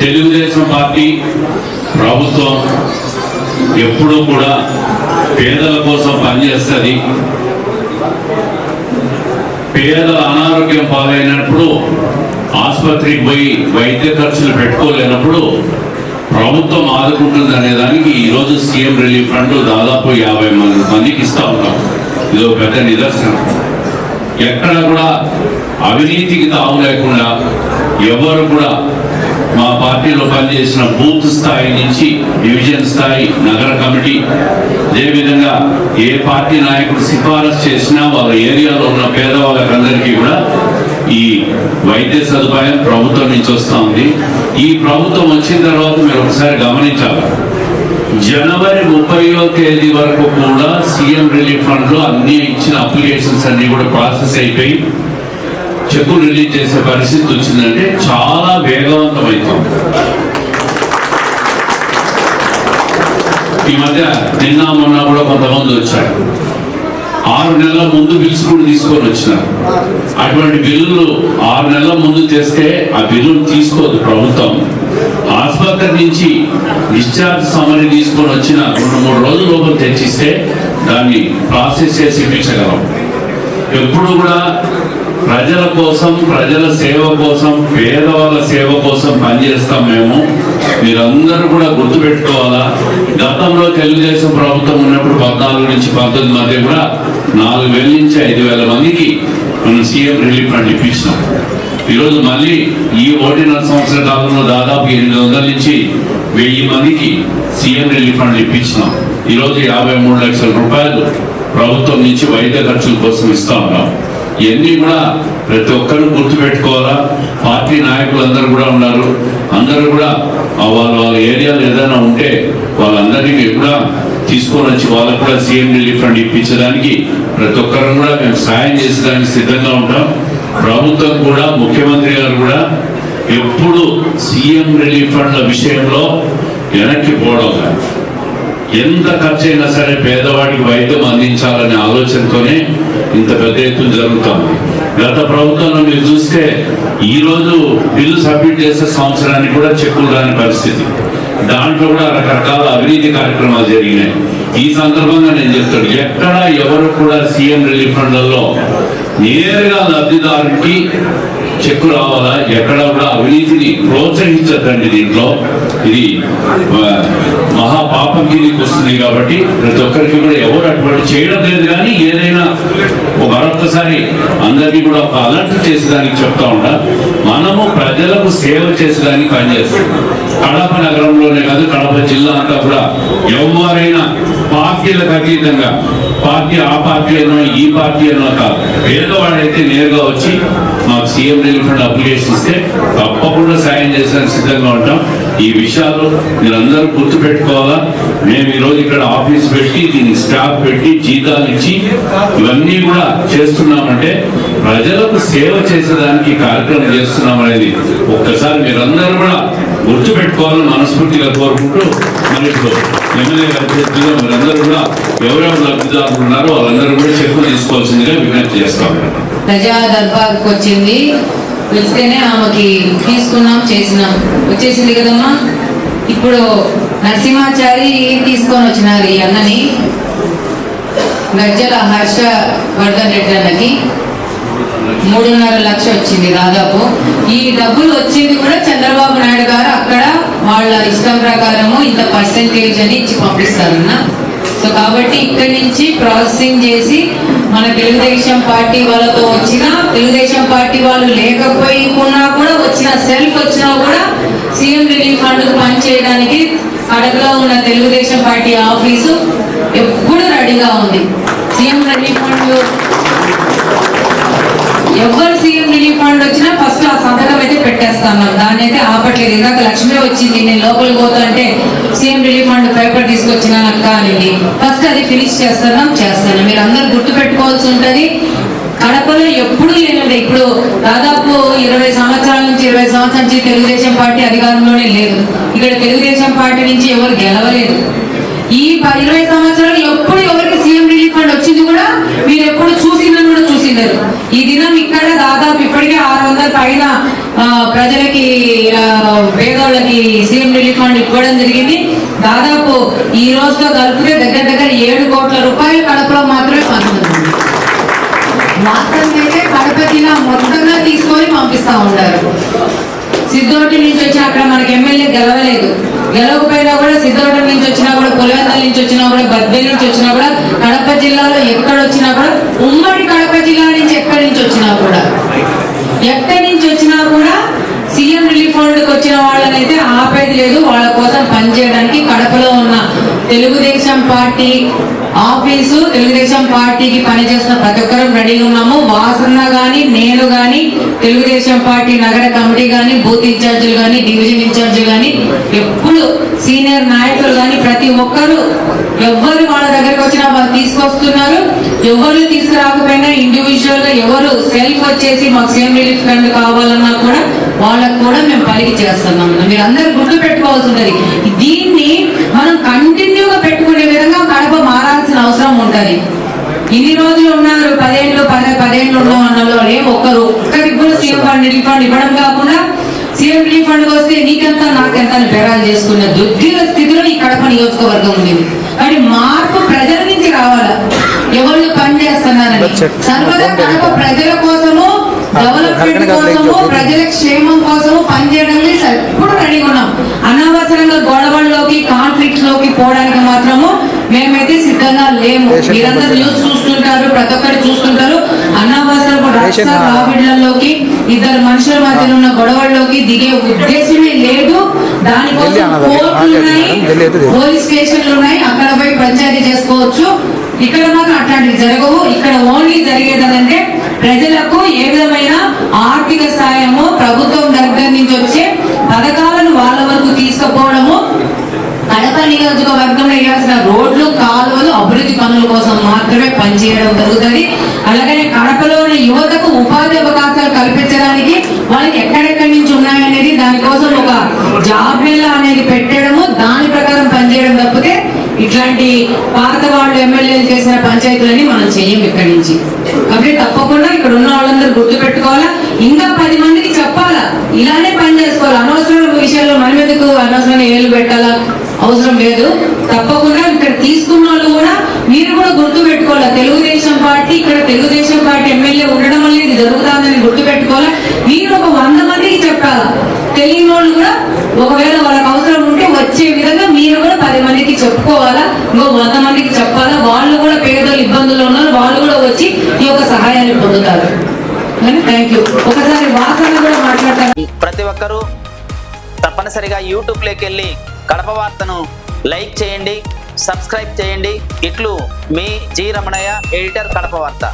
Telugu Desam party ప్రభుత్వం ఎప్పుడూ కూడా పేదల కోసం పనిచేస్తుంది. పేదల అనారోగ్యం పాలైనప్పుడు ఆసుపత్రికి పోయి వైద్య ఖర్చులు పెట్టుకోలేనప్పుడు ప్రభుత్వం ఆదుకుంటుంది అనే దానికి ఈరోజు సీఎం రిలీఫ్ ఫండ్ దాదాపు 50 మందికి ఇస్తా ఉంటాం. ఇది ఒక పెద్ద నిదర్శనం. ఎక్కడ కూడా అవినీతికి తావు లేకుండా ఎవరు కూడా మా పార్టీలో పనిచేసిన బూత్ స్థాయి నుంచి డివిజన్ స్థాయి, నగర కమిటీ, అదేవిధంగా ఏ పార్టీ నాయకుడు సిఫారసు చేసినా వాళ్ళ ఏరియాలో ఉన్న పేదవాళ్ళకందరికీ కూడా ఈ వైద్య సదుపాయం ప్రభుత్వం నుంచి వస్తూ ఉంది. ఈ ప్రభుత్వం వచ్చిన తర్వాత మీరు ఒకసారి గమనించాలి, జనవరి 30వ తేదీ వరకు కూడా సీఎం రిలీఫ్ ఫండ్ లో అన్ని ఇచ్చిన అప్లికేషన్స్ అన్ని కూడా ప్రాసెస్ అయిపోయి చెక్కులు రిలీజ్ చేసే పరిస్థితి వచ్చిందంటే చాలా వేగవంతమవుతుంది. ఈ మధ్య నిన్న మొన్న కూడా కొంతమంది వచ్చారు, 6 నెలల ముందు బిల్స్ కూడా తీసుకొని వచ్చినారు. అటువంటి బిల్లులు 6 నెలల ముందు తెస్తే ఆ బిల్లులు తీసుకోదు ప్రభుత్వం. ఆసుపత్రి నుంచి డిశ్చార్జ్ సమరీ తీసుకొని వచ్చిన 2-3 రోజుల లోపల తెచ్చిస్తే దాన్ని ప్రాసెస్ చేసి ఇప్పించగలం. ఎప్పుడు కూడా ప్రజల కోసం, ప్రజల సేవ కోసం, పేదవాళ్ళ సేవ కోసం పనిచేస్తాం మేము. మీరందరూ కూడా గుర్తుపెట్టుకోవాలా, గతంలో తెలుగుదేశం ప్రభుత్వం ఉన్నప్పుడు 14 నుంచి 19 మధ్య కూడా 4,000 నుంచి 5,000 మందికి మనం సీఎం రిలీఫ్ ఫండ్ ఇప్పించినాం. ఈరోజు మళ్ళీ ఈ 1.5 సంవత్సర కాలంలో దాదాపు 800 నుంచి 1000 మందికి సీఎం రిలీఫ్ ఫండ్ ఇప్పించినాం. ఈరోజు 53 లక్షల రూపాయలు ప్రభుత్వం నుంచి వైద్య ఖర్చుల కోసం ఇస్తా ఉన్నాం. ఇవన్నీ కూడా ప్రతి ఒక్కరు గుర్తుపెట్టుకోవాలా. పార్టీ నాయకులందరూ కూడా ఉన్నారు, అందరూ కూడా వాళ్ళ ఏరియాలో ఏదైనా ఉంటే వాళ్ళందరికీ కూడా తీసుకొని వచ్చి వాళ్ళకు కూడా సీఎం రిలీఫ్ ఫండ్ ఇప్పించడానికి ప్రతి ఒక్కరు కూడా మేము సాయం చేసేదానికి సిద్ధంగా ఉంటాం. ప్రభుత్వం కూడా, ముఖ్యమంత్రి గారు కూడా ఎప్పుడు సీఎం రిలీఫ్ ఫండ్ల విషయంలో వెనక్కి పోవడం, ఎంత ఖర్చు అయినా సరే పేదవాడికి వైద్యం అందించాలనే ఆలోచనతోనే ఇంత పెద్ద ఎత్తున జరుగుతుంది. గత ప్రభుత్వంలో మీరు చూస్తే ఈరోజు బిల్లు సబ్మిట్ చేసే సంవత్సరానికి కూడా చెక్కులు రాని పరిస్థితి, దాంట్లో కూడా రకరకాల అవినీతి కార్యక్రమాలు జరిగినాయి. ఈ సందర్భంగా నేను చెప్తాను, ఎక్కడ ఎవరు కూడా సీఎం రిలీఫ్ ఫండ్లలో నేరుగా లబ్ధిదారునికి చెక్కు రావాలా, ఎక్కడ కూడా అవినీతిని ప్రోత్సహించద్దండి. దీంట్లో ఇది మహాపాపం కిందికి వస్తుంది కాబట్టి ప్రతి ఒక్కరికి కూడా ఎవరు అటువంటి చేయడం లేదు. కానీ ఏదైనా మరొకసారి అందరికీ కూడా ఒక అలర్ట్ చేసేదానికి చెప్తా ఉంటా, మనము ప్రజలకు సేవ చేసేదానికి పనిచేస్తాం. కడప నగరంలోనే కాదు, కడప జిల్లా అంతా కూడా ఎవరైనా పార్టీలకు అతీతంగా, పార్టీ ఆ పార్టీ అనో ఈ పార్టీ అనో కాదు, పేదవాడైతే నేరుగా వచ్చి మాకు సీఎం రిలీఫ్ ఫండ్ అప్లికేషన్ ఇస్తే తప్పకుండా సాయం చేసేందుకు సిద్ధంగా ఉంటాం. ఈ విషయాలు మీరందరూ గుర్తుపెట్టుకోవాలా. మేము ఈరోజు ఇక్కడ ఆఫీస్ పెట్టి, దీనికి స్టాఫ్ పెట్టి, జీతాలు ఇచ్చి ఇవన్నీ కూడా చేస్తున్నామంటే ప్రజలకు సేవ చేసేదానికి కార్యక్రమం చేస్తున్నాం అనేది ఒక్కసారి మీరందరూ కూడా గుర్తుపెట్టుకోవాలని మనస్ఫూర్తిగా కోరుకుంటూ, మరి ఇప్పుడు ఎమ్మెల్యే అభ్యర్థిగా మీరందరూ కూడా ఎవరెవరు లబ్ధిదారులు ఉన్నారో వాళ్ళందరూ కూడా చెక్కులు తీసుకోవాల్సిందిగా విజ్ఞప్తి చేస్తాం. ప్రజా దర్బార్కి వచ్చింది, వస్తేనే ఆమెకి తీసుకున్నాం, చేసినాం, వచ్చేసింది కదమ్మా. ఇప్పుడు నరసింహాచారి తీసుకొని వచ్చినారు ఈ అన్నని, గజ్జల హర్షవర్ధన్ రెడ్డి అన్నకి 3.5 లక్షలు వచ్చింది దాదాపు. ఈ డబ్బులు వచ్చేది కూడా చంద్రబాబు నాయుడు గారు అక్కడ వాళ్ళ ఇష్టం ప్రకారము ఇంత పర్సెంటేజ్ అని ఇచ్చి పంపిస్తారన్న. సో కాబట్టి ఇక్కడి నుంచి ప్రాసెసింగ్ చేసి మన తెలుగుదేశం పార్టీ వాళ్ళతో వచ్చిన, తెలుగుదేశం పార్టీ వాళ్ళు లేకపోయినా కూడా వచ్చిన, సెల్ఫ్ వచ్చినా కూడా సీఎం రిలీఫ్ ఫండ్ పనిచేయడానికి కడపలో ఉన్న తెలుగుదేశం పార్టీ ఆఫీసు ఎప్పుడు రెడీగా ఉంది. సీఎం రిలీఫ్ ఫండ్ ఎవరు సీఎం రిలీఫ్ ఫండ్ వచ్చినా ఫస్ట్ ఆ సంతకం అయితే పెట్టేస్తాం. దాన్ని అయితే ఆపట్లేదు. ఇందాక లక్ష్మి వచ్చింది, నేను లోపలికి పోతుంటే సీఎం రిలీఫ్ ఫండ్ పేపర్ తీసుకొచ్చినా నాకు కానింది, ఫస్ట్ అది ఫినిష్ చేస్తాను. మీరు అందరు గుర్తు పెట్టుకోవాల్సి ఉంటుంది. కడపలో ఎప్పుడు లేనండి, ఇప్పుడు దాదాపు 20 సంవత్సరాల నుంచి 20 సంవత్సరాల నుంచి తెలుగుదేశం పార్టీ అధికారంలోనే లేదు. ఇక్కడ తెలుగుదేశం పార్టీ నుంచి ఎవరు గెలవలేదు. ఈ 20 సంవత్సరాలు ఎప్పుడు ఎవరికి సీఎం రిలీఫ్ ఫండ్ వచ్చింది కూడా మీరు ఎప్పుడు చూసిందని కూడా చూసిండరు. ఈ దినం ఇక్కడ దాదాపు ఇప్పటికే 600 పైన ప్రజలకి పేదోళ్ళకి సీఎం రిలీఫ్ ఫండ్ ఇవ్వడం జరిగింది. దాదాపు ఈ రోజుతో కలిపితే దగ్గర 7 కోట్ల రూపాయలు కడపలో మాత్రమే పంచుతుంది. వాస్తవం అయితే కడప జిల్లా మొత్తంగా తీసుకొని పంపిస్తా ఉంటారు. సిద్ధోటి నుంచి వచ్చిన అక్కడ మనకి ఎమ్మెల్యే గెలవకపోయినా కూడా సిద్ధోటి నుంచి వచ్చినా కూడా, పులివెందుల నుంచి వచ్చినా కూడా, బద్వేల్ నుంచి వచ్చినా కూడా, కడప జిల్లాలో ఎక్కడొచ్చినా కూడా, ఉమ్మడి కడప జిల్లా నుంచి ఎక్కడి నుంచి వచ్చినా కూడా సీఎం రిలీఫ్ ఫండ్కి వచ్చిన వాళ్ళనైతే ఆపేది లేదు. వాళ్ళ కోసం పనిచేయడానికి కడపలో ఉన్న తెలుగుదేశం పార్టీ ఆఫీసు, తెలుగుదేశం పార్టీకి పనిచేస్తున్న ప్రతి ఒక్కరూ రెడీగా ఉన్నాము. వాసన్న గాని, నేను గాని, తెలుగుదేశం పార్టీ నగర కమిటీ గాని, బూత్ ఇన్ఛార్జీలు గాని, డివిజన్ ఇన్ఛార్జీలు గాని, ఎప్పుడు సీనియర్ నాయకులు గాని ప్రతి ఒక్కరు ఎవరు వాళ్ళ దగ్గరకు వచ్చినా వాళ్ళు తీసుకొస్తున్నారు. ఎవరు తీసుకురాకపోయినా ఇండివిజువల్ గా ఎవరు సెల్ఫ్ వచ్చేసి మాకు సీఎం రిలీఫ్ ఫండ్ కావాలన్నా కూడా వాళ్ళకు కూడా మేము పలికి చేస్తున్నాం. మీరు అందరూ గుర్తు పెట్టుకోవాల్సి ఉంటుంది. దీన్ని మనం కంటిన్యూగా పెట్టుకునే విధంగా కడప మారాల్సిన అవసరం ఉంటుంది. ఇన్ని రోజులు ఉన్నారు, 10 ఏళ్ళు ఉన్నాం అన్న వాళ్ళు ఒక్కరికి కూడా సీఎం ఫండ్ రిలీఫ్ ఫండ్ ఇవ్వడం కాకుండా సీఎం రిలీఫ్ ఫండ్ వస్తే నీకెంత నాకెంత అని బేరాలు చేసుకునే దుర్దిన స్థితిలో ఈ కడప నియోజకవర్గం ఉండేది. కానీ మార్పు ప్రజల నుంచి రావాలా, ఎవరు పని చేస్తున్నారని. సర్వదా కడప ప్రజల కోసము, డెవలప్మెంట్ కోసము, ప్రజల క్షేమం కోసము పనిచేయడానికి ఎప్పుడు రెడీగా ఉన్నాం. అనవసరంగా గొడవల్లోకి, కాన్ఫ్లిక్ట్ లోకి పోవడానికి మాత్రము మేమైతే సిద్ధంగా లేము. మీరందరూ న్యూస్ చూస్తుంటారు, ప్రతి ఒక్కరు చూస్తుంటారు. అనవసరపు రాబిడ్లలోకి, ఇద్దరు మనుషుల మధ్య ఉన్న గొడవల్లోకి దిగే ఉద్దేశమే లేదు. దానికోసం కోర్టులు ఉన్నాయి, పోలీస్ స్టేషన్లు ఉన్నాయి, అక్కడ పోయి పంచాయతీ చేసుకోవచ్చు. ఇక్కడ మాత్రం అట్లాంటివి జరగవు. ఇక్కడ ఓన్లీ జరిగేది అంటే ప్రజలకు ఏ విధమైన ఆర్థిక సాయము ప్రభుత్వం దగ్గర నుంచి వచ్చే పథకాలను వాళ్ళ వరకు తీసుకుపోవడము, కడప నియోజకవర్గంలో వేయాల్సిన రోడ్లు, కాలువలు, అభివృద్ధి పనుల కోసం మాత్రమే పనిచేయడం జరుగుతుంది. అలాగనే కడపలోని యువతకు ఉపాధి అవకాశాలు కల్పించడానికి వాళ్ళకి ఎక్కడెక్కడి నుంచి ఉన్నాయనేది దానికోసం ఒక జాబ్ మేళా అనేది పెట్టడము, దాని ప్రకారం పనిచేయడం తప్పితే ఇట్లాంటి పాత వాళ్ళు ఎమ్మెల్యేలు చేసిన పంచాయతీలని మనం చెయ్యం ఇక్కడి నుంచి. కాబట్టి తప్పకుండా ఇక్కడ ఉన్న వాళ్ళందరూ గుర్తు పెట్టుకోవాలా, ఇంకా 10 మందికి చెప్పాలా, ఇలానే పని చేసుకోవాలి. అనవసరమైన విషయాల్లో మన మీదకు అనవసరంగా ఏళ్ళు పెట్టాలా అవసరం లేదు. తప్పకుండా ఇక్కడ తీసుకున్న వాళ్ళు కూడా మీరు కూడా గుర్తు పెట్టుకోవాలా, తెలుగుదేశం పార్టీ ఇక్కడ తెలుగుదేశం పార్టీ ఎమ్మెల్యే ఉండడం వల్ల ఇది జరుగుతుందని గుర్తు పెట్టుకోవాలా. మీరు ఒక 100 మందికి చెప్పాలా, తెలియని వాళ్ళు కూడా ఒకవేళ వాళ్ళకి అవసరం ఉంటే వచ్చే విధంగా మీరు కూడా 10 మందికి చెప్పుకోవాలా, ఇంకో 100 మందికి చెప్పాలా. వాళ్ళు కూడా పేదలు ఇబ్బందుల్లో ఉన్నారు, వాళ్ళు కూడా వచ్చి ఈ యొక్క సహాయాన్ని పొందుతారు. Thank you. ఒకసారి వాసన కూడా మాట్లాడతారు. ప్రతి ఒక్కరూ తప్పనిసరిగా యూట్యూబ్లోకి వెళ్ళి కడప వార్తను లైక్ చేయండి, సబ్స్క్రైబ్ చేయండి. ఇట్లు మీ జి రమణయ్య, ఎడిటర్, కడప వార్త.